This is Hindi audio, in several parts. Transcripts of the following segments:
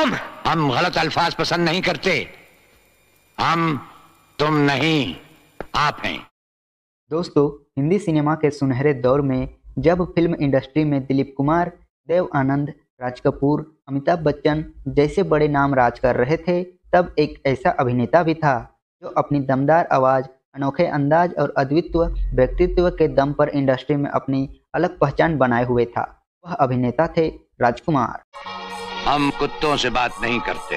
हम गलत अल्फाज पसंद नहीं करते। हम तुम नहीं, आप हैं। दोस्तों, हिंदी सिनेमा के सुनहरे दौर में जब फिल्म इंडस्ट्री में दिलीप कुमार, देव आनंद, राज कपूर, अमिताभ बच्चन जैसे बड़े नाम राज कर रहे थे, तब एक ऐसा अभिनेता भी था जो अपनी दमदार आवाज़, अनोखे अंदाज और अद्वितीय व्यक्तित्व के दम पर इंडस्ट्री में अपनी अलग पहचान बनाए हुए था। वह अभिनेता थे राजकुमार। हम कुत्तों से बात नहीं करते।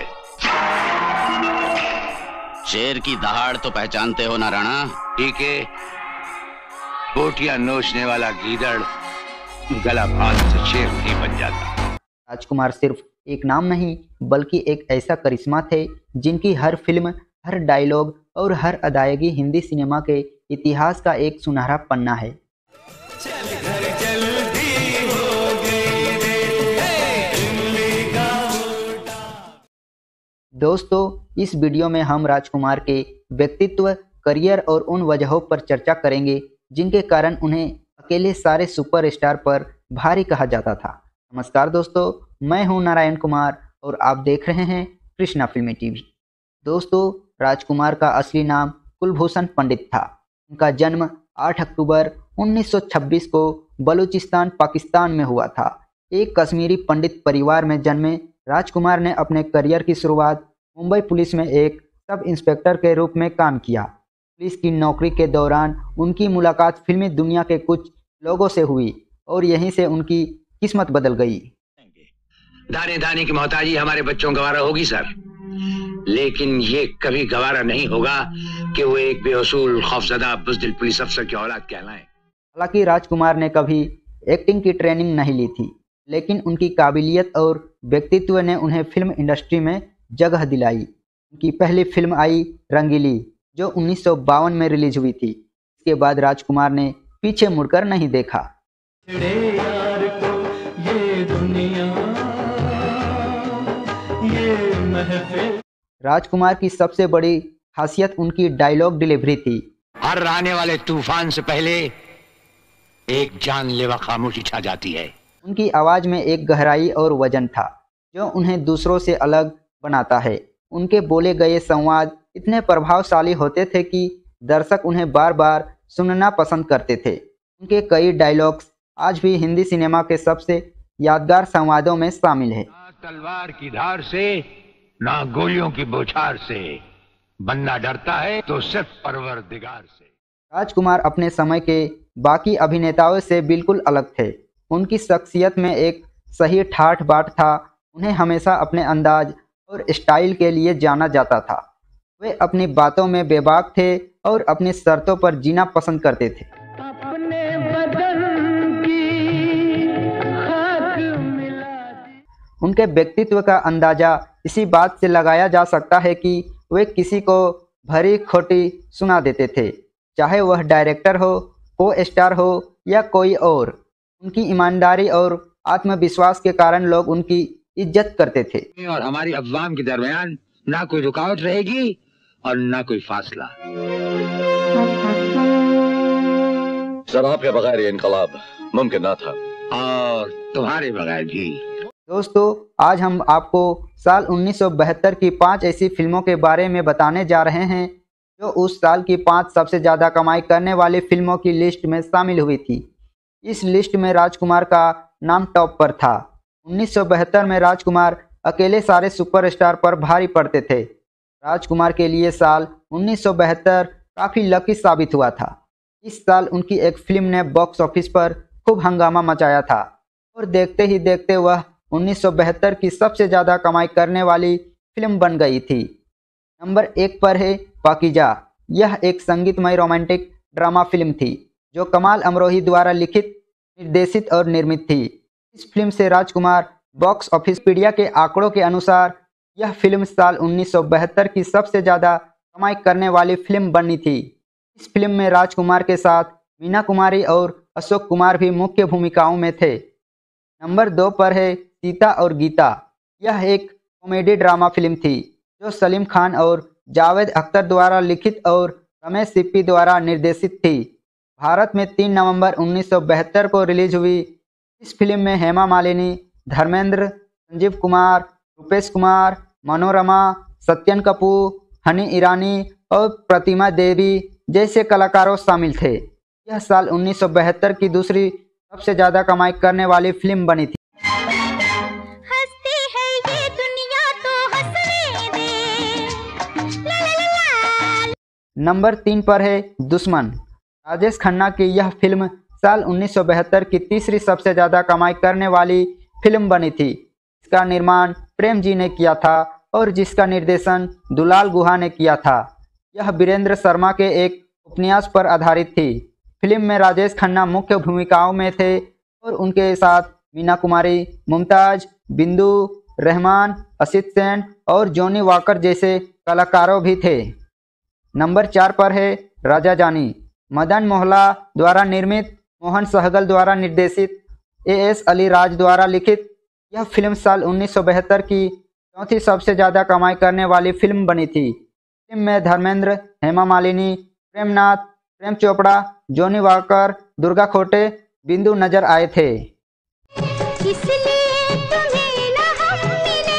शेर की दहाड़ तो पहचानते हो ना राणा? ठीक है, बोटियां नोचने वाला गीदड़ गला फाड़ से शेर नहीं बन जाता। राजकुमार सिर्फ एक नाम नहीं, बल्कि एक ऐसा करिश्मा थे जिनकी हर फिल्म, हर डायलॉग और हर अदायगी हिंदी सिनेमा के इतिहास का एक सुनहरा पन्ना है। दोस्तों, इस वीडियो में हम राजकुमार के व्यक्तित्व, करियर और उन वजहों पर चर्चा करेंगे जिनके कारण उन्हें अकेले सारे सुपरस्टार पर भारी कहा जाता था। नमस्कार दोस्तों, मैं हूं नारायण कुमार और आप देख रहे हैं कृष्णा फिल्मी टीवी। दोस्तों, राजकुमार का असली नाम कुलभूषण पंडित था। उनका जन्म 8 अक्टूबर 1926 को बलूचिस्तान, पाकिस्तान में हुआ था। एक कश्मीरी पंडित परिवार में जन्मे राजकुमार ने अपने करियर की शुरुआत मुंबई पुलिस में एक सब इंस्पेक्टर के रूप में काम किया। पुलिस की नौकरी के दौरान उनकी मुलाकात फिल्मी दुनिया के कुछ लोगों से हुई और यहीं से उनकी किस्मत बदल गई। दाने दाने की मोहताजी हमारे बच्चों गवारा होगी सर, लेकिन ये कभी गवारा नहीं होगा कि वो एक बेअसूल, खौफजदा, बुज़दिल पुलिस अफसर की औलाद कहलाएं। हालांकि राजकुमार ने कभी एक्टिंग की ट्रेनिंग नहीं ली थी, लेकिन उनकी काबिलियत और व्यक्तित्व ने उन्हें फिल्म इंडस्ट्री में जगह दिलाई। उनकी पहली फिल्म आई रंगीली, जो 1952 में रिलीज हुई थी। इसके बाद राजकुमार ने पीछे मुड़कर नहीं देखा। यार को ये दुनिया, ये महफिल। राजकुमार की सबसे बड़ी खासियत उनकी डायलॉग डिलीवरी थी। हर आने वाले तूफान से पहले एक जानलेवा खामोशी छा जाती है। उनकी आवाज़ में एक गहराई और वजन था जो उन्हें दूसरों से अलग बनाता है। उनके बोले गए संवाद इतने प्रभावशाली होते थे कि दर्शक उन्हें बार बार सुनना पसंद करते थे। उनके कई डायलॉग्स आज भी हिंदी सिनेमा के सबसे यादगार संवादों में शामिल है। ना तलवार की धार से, ना गोलियों की बौछार से, बनना डरता है तो सिर्फ परवरदिगार से। राजकुमार अपने समय के बाकी अभिनेताओं से बिल्कुल अलग थे। उनकी शख्सियत में एक सही ठाठ बाट था। उन्हें हमेशा अपने अंदाज और स्टाइल के लिए जाना जाता था। वे अपनी बातों में बेबाक थे और अपनी शर्तों पर जीना पसंद करते थे। अपने बदन की खाक मिला दी। उनके व्यक्तित्व का अंदाजा इसी बात से लगाया जा सकता है कि वे किसी को भरी खोटी सुना देते थे, चाहे वह डायरेक्टर हो, को स्टार हो या कोई और। उनकी ईमानदारी और आत्मविश्वास के कारण लोग उनकी इज्जत करते थे। और हमारी अवाम के दरमियान ना कोई रुकावट रहेगी और ना कोई फासला। सर, आपके बगैर ये इनकलाब मुमकिन ना था, और तुम्हारे बगैर भी। दोस्तों, आज हम आपको साल 1972 की 5 ऐसी फिल्मों के बारे में बताने जा रहे हैं जो उस साल की 5 सबसे ज़्यादा कमाई करने वाली फिल्मों की लिस्ट में शामिल हुई थी। इस लिस्ट में राजकुमार का नाम टॉप पर था। 1972 में राजकुमार अकेले सारे सुपरस्टार पर भारी पड़ते थे। राजकुमार के लिए साल 1972 काफ़ी लकी साबित हुआ था। इस साल उनकी एक फिल्म ने बॉक्स ऑफिस पर खूब हंगामा मचाया था और देखते ही देखते वह 1972 की सबसे ज़्यादा कमाई करने वाली फिल्म बन गई थी। नंबर 1 पर है पाकीजा। यह एक संगीतमय रोमांटिक ड्रामा फिल्म थी जो कमाल अमरोही द्वारा लिखित, निर्देशित और निर्मित थी। इस फिल्म से राजकुमार बॉक्स ऑफिस पीडिया के आंकड़ों के अनुसार यह फिल्म साल 1972 की सबसे ज़्यादा कमाई करने वाली फिल्म बनी थी। इस फिल्म में राजकुमार के साथ मीना कुमारी और अशोक कुमार भी मुख्य भूमिकाओं में थे। नंबर 2 पर है सीता और गीता। यह एक कॉमेडी ड्रामा फिल्म थी जो सलीम खान और जावेद अख्तर द्वारा लिखित और रमेश सिप्पी द्वारा निर्देशित थी। भारत में 3 नवंबर 1972 को रिलीज हुई। इस फिल्म में हेमा मालिनी, धर्मेंद्र, संजीव कुमार, रूपेश कुमार, मनोरमा, सत्यन कपूर, हनी ईरानी और प्रतिमा देवी जैसे कलाकारों शामिल थे। यह साल 1972 की दूसरी सबसे ज़्यादा कमाई करने वाली फिल्म बनी थी। हंसती है ये दुनिया तो हंसने दे। ला ला ला ला। नंबर 3 पर है दुश्मन। राजेश खन्ना की यह फिल्म साल 1972 की तीसरी सबसे ज़्यादा कमाई करने वाली फिल्म बनी थी। इसका निर्माण प्रेम जी ने किया था और जिसका निर्देशन दुलाल गुहा ने किया था। यह वीरेंद्र शर्मा के एक उपन्यास पर आधारित थी। फिल्म में राजेश खन्ना मुख्य भूमिकाओं में थे और उनके साथ मीना कुमारी, मुमताज, बिंदु, रहमान, असित सेन और जॉनी वॉकर जैसे कलाकारों भी थे। नंबर 4 पर है राजा जानी। मदन मोहल्ला द्वारा निर्मित, मोहन सहगल द्वारा निर्देशित, A.S. अली राज द्वारा लिखित यह फिल्म साल 1972 की चौथी सबसे ज़्यादा कमाई करने वाली फिल्म बनी थी। फिल्म में धर्मेंद्र, हेमा मालिनी, प्रेमनाथ, प्रेम चोपड़ा, जॉनी वॉकर, दुर्गा खोटे, बिंदु नजर आए थे। इसलिए तुम्हें ना हम मिले थे।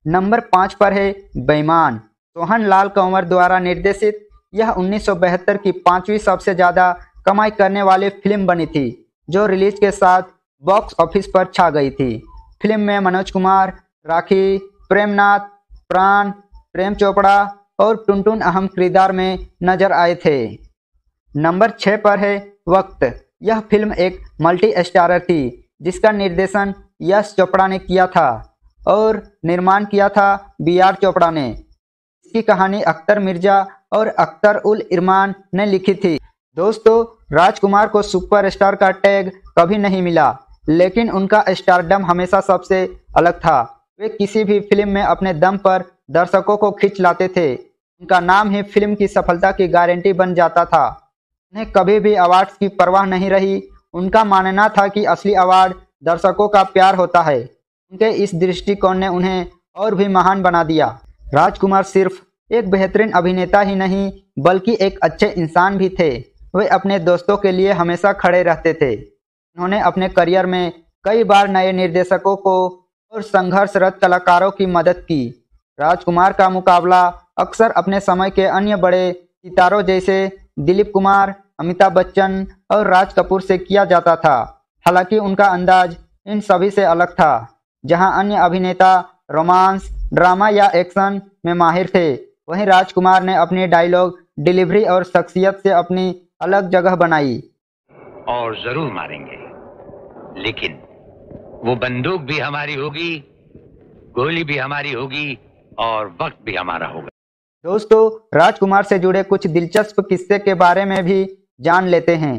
नंबर 5 पर है बेईमान। सोहन लाल कंवर द्वारा निर्देशित यह 1972 की पांचवी सबसे ज़्यादा कमाई करने वाली फिल्म बनी थी, जो रिलीज के साथ बॉक्स ऑफिस पर छा गई थी। फिल्म में मनोज कुमार, राखी, प्रेमनाथ, प्राण, प्रेम चोपड़ा और टुनटुन अहम किरदार में नजर आए थे। नंबर 6 पर है वक्त। यह फिल्म एक मल्टी स्टारर थी जिसका निर्देशन यश चोपड़ा ने किया था और निर्माण किया था B.R. चोपड़ा ने। इसकी कहानी अख्तर मिर्जा और अख्तर उल इरमान ने लिखी थी। दोस्तों, राजकुमार को सुपरस्टार का टैग कभी नहीं मिला, लेकिन उनका स्टारडम हमेशा सबसे अलग था। वे किसी भी फिल्म में अपने दम पर दर्शकों को खींच लाते थे। उनका नाम ही फिल्म की सफलता की गारंटी बन जाता था। उन्हें कभी भी अवार्ड्स की परवाह नहीं रही। उनका मानना था कि असली अवार्ड दर्शकों का प्यार होता है। उनके इस दृष्टिकोण ने उन्हें और भी महान बना दिया। राजकुमार सिर्फ एक बेहतरीन अभिनेता ही नहीं, बल्कि एक अच्छे इंसान भी थे। वे अपने दोस्तों के लिए हमेशा खड़े रहते थे। उन्होंने अपने करियर में कई बार नए निर्देशकों को और संघर्षरत कलाकारों की मदद की। राजकुमार का मुकाबला अक्सर अपने समय के अन्य बड़े सितारों जैसे दिलीप कुमार, अमिताभ बच्चन और राज कपूर से किया जाता था। हालांकि उनका अंदाज इन सभी से अलग था। जहां अन्य अभिनेता रोमांस, ड्रामा या एक्शन में माहिर थे, वहीं राजकुमार ने अपनी डायलॉग डिलीवरी और शख्सियत से अपनी अलग जगह बनाई। और जरूर मारेंगे, लेकिन वो बंदूक भी हमारी होगी, गोली भी हमारी होगी और वक्त भी हमारा होगा। दोस्तों, राजकुमार से जुड़े कुछ दिलचस्प किस्से के बारे में भी जान लेते हैं।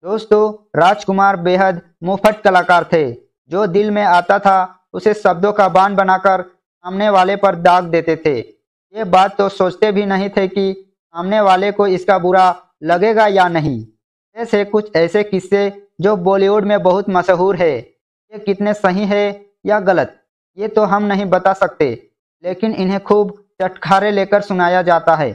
दोस्तों, राजकुमार बेहद मुफ्त कलाकार थे। जो दिल में आता था उसे शब्दों का बाण बनाकर सामने वाले पर दाग देते थे। ये बात तो सोचते भी नहीं थे कि सामने वाले को इसका बुरा लगेगा या नहीं। ऐसे कुछ ऐसे किस्से जो बॉलीवुड में बहुत मशहूर है। ये कितने सही है या गलत, ये तो हम नहीं बता सकते, लेकिन इन्हें खूब चटखारे लेकर सुनाया जाता है।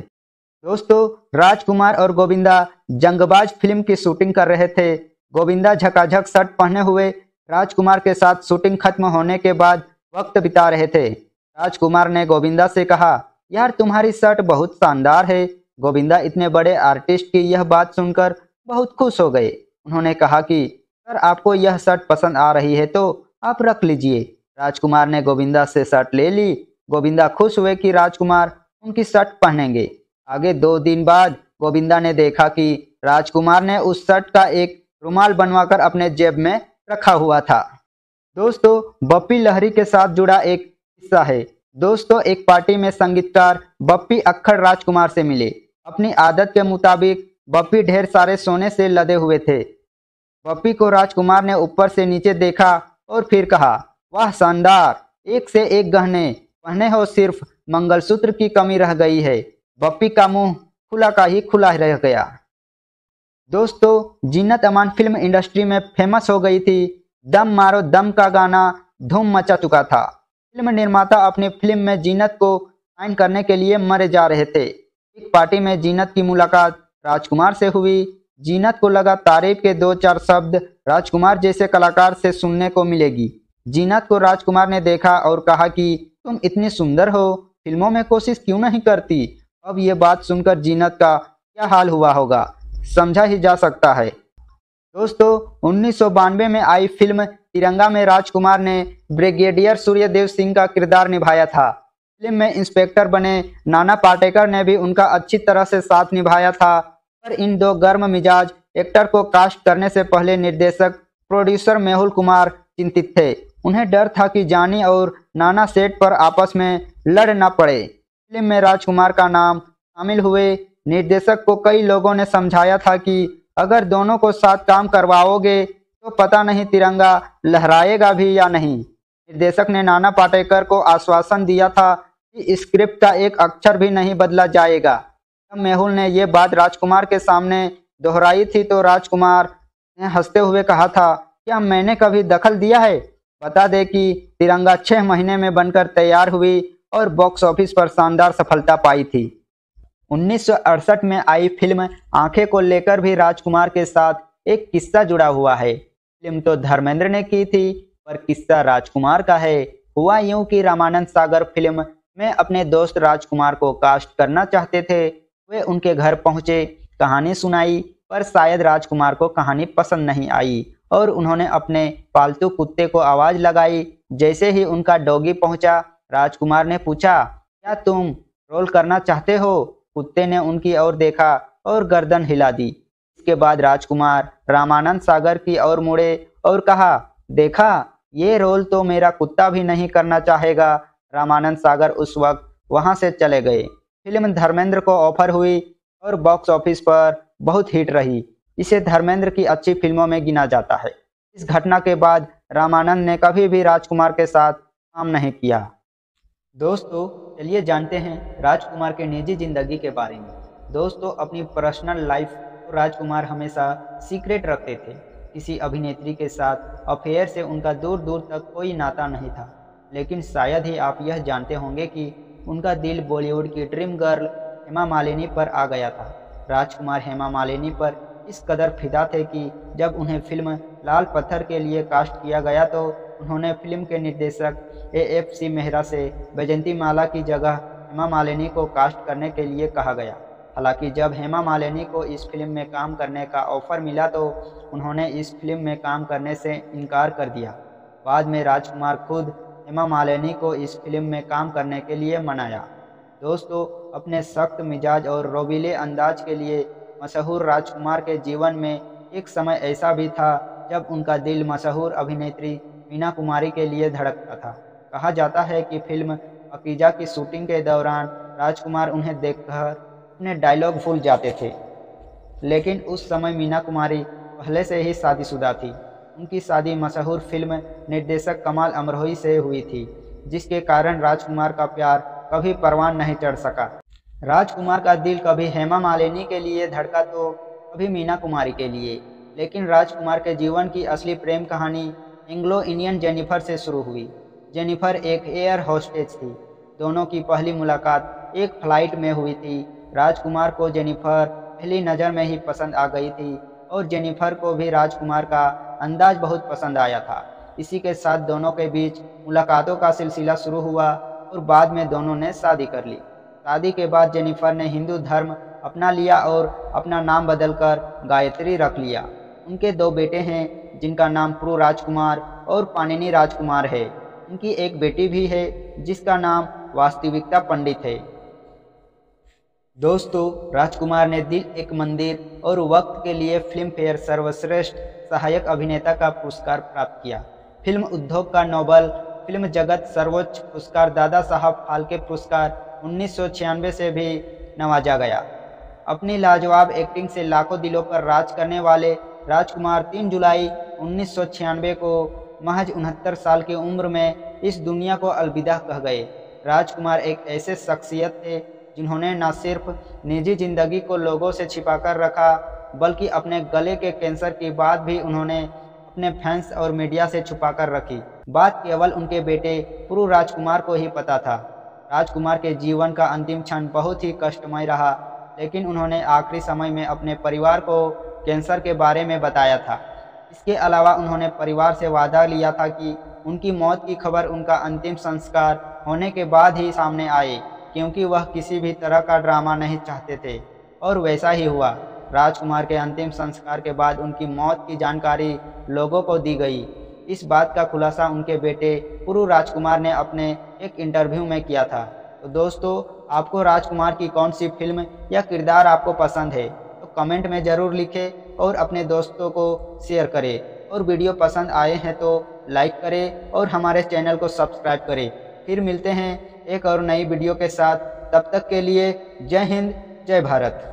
दोस्तों, राजकुमार और गोविंदा जंगबाज फिल्म की शूटिंग कर रहे थे। गोविंदा झकाझक शर्ट पहने हुए राजकुमार के साथ शूटिंग खत्म होने के बाद वक्त बिता रहे थे। राजकुमार ने गोविंदा से कहा, यार तुम्हारी शर्ट बहुत शानदार है। गोविंदा इतने बड़े आर्टिस्ट की यह बात सुनकर बहुत खुश हो गए। उन्होंने कहा कि सर, आपको यह शर्ट पसंद आ रही है तो आप रख लीजिए। राजकुमार ने गोविंदा से शर्ट ले ली। गोविंदा खुश हुए कि राजकुमार उनकी शर्ट पहनेंगे। आगे 2 दिन बाद गोविंदा ने देखा कि राजकुमार ने उस शर्ट का एक रुमाल बनवाकर अपने जेब में रखा हुआ था। दोस्तों, बप्पी लहरी के साथ जुड़ा एक किस्सा है। दोस्तों, एक पार्टी में संगीतकार बप्पी अक्खड़ राजकुमार से मिले। अपनी आदत के मुताबिक बप्पी ढेर सारे सोने से लदे हुए थे। बप्पी को राजकुमार ने ऊपर से नीचे देखा और फिर कहा, वाह शानदार, एक से एक गहने पहने हो, सिर्फ मंगलसूत्र की कमी रह गई है। बप्पी का मुंह खुला का ही खुला रह गया। दोस्तों, जीनत अमान फिल्म इंडस्ट्री में फेमस हो गई थी। दम मारो दम का गाना धूम मचा चुका था। फिल्म निर्माता अपनी फिल्म में जीनत को साइन करने के लिए मरे जा रहे थे। एक पार्टी में जीनत की मुलाकात राजकुमार से हुई। जीनत को लगा तारीफ के 2-4 शब्द राजकुमार जैसे कलाकार से सुनने को मिलेगी। जीनत को राजकुमार ने देखा और कहा कि तुम इतनी सुंदर हो, फिल्मों में कोशिश क्यों नहीं करती। अब ये बात सुनकर जीनत का क्या हाल हुआ होगा, समझा ही जा सकता है। दोस्तों 1992 में आई फिल्म तिरंगा में राजकुमार ने ब्रिगेडियर सूर्यदेव सिंह का किरदार निभाया था। फिल्म में इंस्पेक्टर बने नाना पाटेकर ने भी उनका अच्छी तरह से साथ निभाया था। पर इन दो गर्म मिजाज एक्टर को कास्ट करने से पहले निर्देशक प्रोड्यूसर मेहुल कुमार चिंतित थे। उन्हें डर था कि जानी और नाना सेट पर आपस में लड़ न पड़े। फिल्म में राजकुमार का नाम शामिल हुए। निर्देशक को कई लोगों ने समझाया था कि अगर दोनों को साथ काम करवाओगे तो पता नहीं तिरंगा लहराएगा भी या नहीं। निर्देशक ने नाना पाटेकर को आश्वासन दिया था कि स्क्रिप्ट का एक अक्षर भी नहीं बदला जाएगा। जब मेहुल ने ये बात राजकुमार के सामने दोहराई थी तो राजकुमार ने हंसते हुए कहा था, क्या मैंने कभी दखल दिया है। बता दें कि तिरंगा 6 महीने में बनकर तैयार हुई और बॉक्स ऑफिस पर शानदार सफलता पाई थी। 1968 में आई फिल्म आंखें को लेकर भी राजकुमार के साथ एक किस्सा जुड़ा हुआ है। फिल्म तो धर्मेंद्र ने की थी पर किस्सा राजकुमार का है। हुआ यूं कि रामानंद सागर फिल्म में अपने दोस्त राजकुमार को कास्ट करना चाहते थे। वे उनके घर पहुंचे, कहानी सुनाई, पर शायद राजकुमार को कहानी पसंद नहीं आई और उन्होंने अपने पालतू कुत्ते को आवाज लगाई। जैसे ही उनका डॉगी पहुंचा, राजकुमार ने पूछा, क्या तुम रोल करना चाहते हो। कुत्ते ने उनकी ओर देखा और गर्दन हिला दी। इसके बाद राजकुमार रामानंद सागर की ओर मुड़े और कहा, देखा ये रोल तो मेरा कुत्ता भी नहीं करना चाहेगा। रामानंद सागर उस वक्त वहां से चले गए। फिल्म धर्मेंद्र को ऑफर हुई और बॉक्स ऑफिस पर बहुत हिट रही। इसे धर्मेंद्र की अच्छी फिल्मों में गिना जाता है। इस घटना के बाद रामानंद ने कभी भी राजकुमार के साथ काम नहीं किया। दोस्तों चलिए जानते हैं राजकुमार के निजी जिंदगी के बारे में। दोस्तों अपनी पर्सनल लाइफ को राजकुमार हमेशा सीक्रेट रखते थे। किसी अभिनेत्री के साथ अफेयर से उनका दूर दूर तक कोई नाता नहीं था। लेकिन शायद ही आप यह जानते होंगे कि उनका दिल बॉलीवुड की ड्रीम गर्ल हेमा मालिनी पर आ गया था। राजकुमार हेमा मालिनी पर इस कदर फिदा थे कि जब उन्हें फिल्म लाल पत्थर के लिए कास्ट किया गया तो उन्होंने फिल्म के निर्देशक AFC मेहरा से बैजंती माला की जगह हेमा मालिनी को कास्ट करने के लिए कहा गया। हालांकि जब हेमा मालिनी को इस फिल्म में काम करने का ऑफर मिला तो उन्होंने इस फिल्म में काम करने से इनकार कर दिया। बाद में राजकुमार खुद हेमा मालिनी को इस फिल्म में काम करने के लिए मनाया। दोस्तों अपने सख्त मिजाज और रोबीले अंदाज के लिए मशहूर राजकुमार के जीवन में एक समय ऐसा भी था जब उनका दिल मशहूर अभिनेत्री मीना कुमारी के लिए धड़कता था। कहा जाता है कि फिल्म अकीजा की शूटिंग के दौरान राजकुमार उन्हें देखकर अपने डायलॉग भूल जाते थे। लेकिन उस समय मीना कुमारी पहले से ही शादीशुदा थी। उनकी शादी मशहूर फिल्म निर्देशक कमाल अमरोही से हुई थी, जिसके कारण राजकुमार का प्यार कभी परवान नहीं चढ़ सका। राजकुमार का दिल कभी हेमा मालिनी के लिए धड़का तो कभी मीना कुमारी के लिए। लेकिन राजकुमार के जीवन की असली प्रेम कहानी एंग्लो इंडियन जेनिफर से शुरू हुई। जेनिफर एक एयर होस्टेस थी। दोनों की पहली मुलाकात एक फ्लाइट में हुई थी। राजकुमार को जेनिफर पहली नज़र में ही पसंद आ गई थी और जेनिफर को भी राजकुमार का अंदाज बहुत पसंद आया था। इसी के साथ दोनों के बीच मुलाकातों का सिलसिला शुरू हुआ और बाद में दोनों ने शादी कर ली। शादी के बाद जेनिफर ने हिंदू धर्म अपना लिया और अपना नाम बदलकर गायत्री रख लिया। उनके 2 बेटे हैं जिनका नाम प्रू राजकुमार और पाणिनी राजकुमार है। उनकी एक बेटी भी है जिसका नाम वास्तविकता पंडित है। दोस्तों राजकुमार ने दिल एक मंदिर और वक्त के लिए फिल्म फेयर सर्वश्रेष्ठ सहायक अभिनेता का पुरस्कार प्राप्त किया। फिल्म उद्योग का नोबल, फिल्म जगत सर्वोच्च पुरस्कार दादा साहब फाल्के पुरस्कार 1996 से भी नवाजा गया। अपनी लाजवाब एक्टिंग से लाखों दिलों पर राज करने वाले राजकुमार 3 जुलाई 1996 को महज 69 साल की उम्र में इस दुनिया को अलविदा कह गए। राजकुमार एक ऐसे शख्सियत थे जिन्होंने न सिर्फ निजी जिंदगी को लोगों से छिपाकर रखा बल्कि अपने गले के कैंसर की बात भी उन्होंने अपने फैंस और मीडिया से छुपाकर रखी। बात केवल उनके बेटे प्रू राजकुमार को ही पता था। राजकुमार के जीवन का अंतिम क्षण बहुत ही कष्टमय रहा, लेकिन उन्होंने आखिरी समय में अपने परिवार को कैंसर के बारे में बताया था। इसके अलावा उन्होंने परिवार से वादा लिया था कि उनकी मौत की खबर उनका अंतिम संस्कार होने के बाद ही सामने आई, क्योंकि वह किसी भी तरह का ड्रामा नहीं चाहते थे। और वैसा ही हुआ। राजकुमार के अंतिम संस्कार के बाद उनकी मौत की जानकारी लोगों को दी गई। इस बात का खुलासा उनके बेटे पुरु राजकुमार ने अपने एक इंटरव्यू में किया था। तो दोस्तों, आपको राजकुमार की कौन सी फिल्म या किरदार आपको पसंद है, तो कमेंट में ज़रूर लिखें और अपने दोस्तों को शेयर करें। और वीडियो पसंद आए हैं तो लाइक करें और हमारे चैनल को सब्सक्राइब करें। फिर मिलते हैं एक और नई वीडियो के साथ। तब तक के लिए जय हिंद, जय भारत।